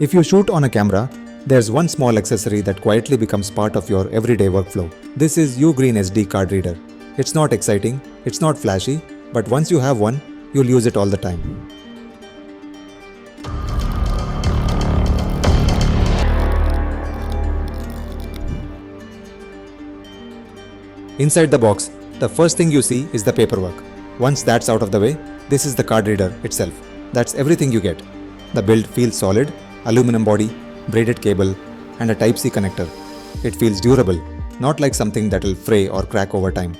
If you shoot on a camera, there's one small accessory that quietly becomes part of your everyday workflow. This is Ugreen SD card reader. It's not exciting, it's not flashy, but once you have one, you'll use it all the time. Inside the box, the first thing you see is the paperwork. Once that's out of the way, this is the card reader itself. That's everything you get. The build feels solid, aluminum body, braided cable, and a Type C connector. It feels durable, not like something that'll fray or crack over time.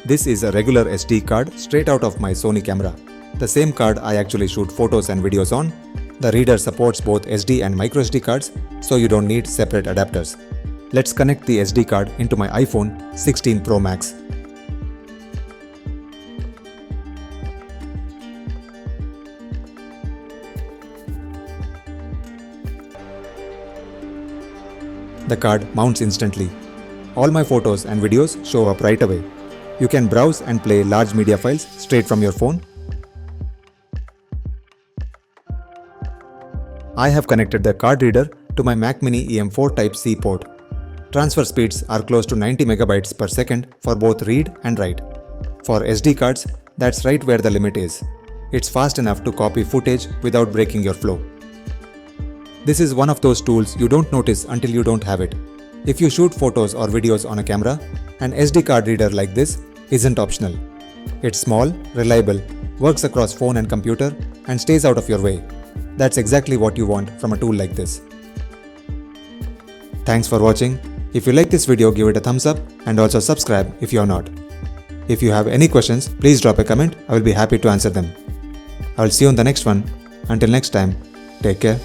This is a regular SD card straight out of my Sony camera. The same card I actually shoot photos and videos on. The reader supports both SD and microSD cards, so you don't need separate adapters. Let's connect the SD card into my iPhone 16 Pro Max. The card mounts instantly. All my photos and videos show up right away. You can browse and play large media files straight from your phone. I have connected the card reader to my Mac Mini EM4 Type C port. Transfer speeds are close to 90 megabytes per second for both read and write. For SD cards, that's right where the limit is. It's fast enough to copy footage without breaking your flow. This is one of those tools you don't notice until you don't have it. If you shoot photos or videos on a camera, an SD card reader like this isn't optional. It's small, reliable, works across phone and computer, and stays out of your way. That's exactly what you want from a tool like this. Thanks for watching. If you like this video, give it a thumbs up and also subscribe if you are not. If you have any questions, please drop a comment. I will be happy to answer them. I will see you on the next one. Until next time, take care.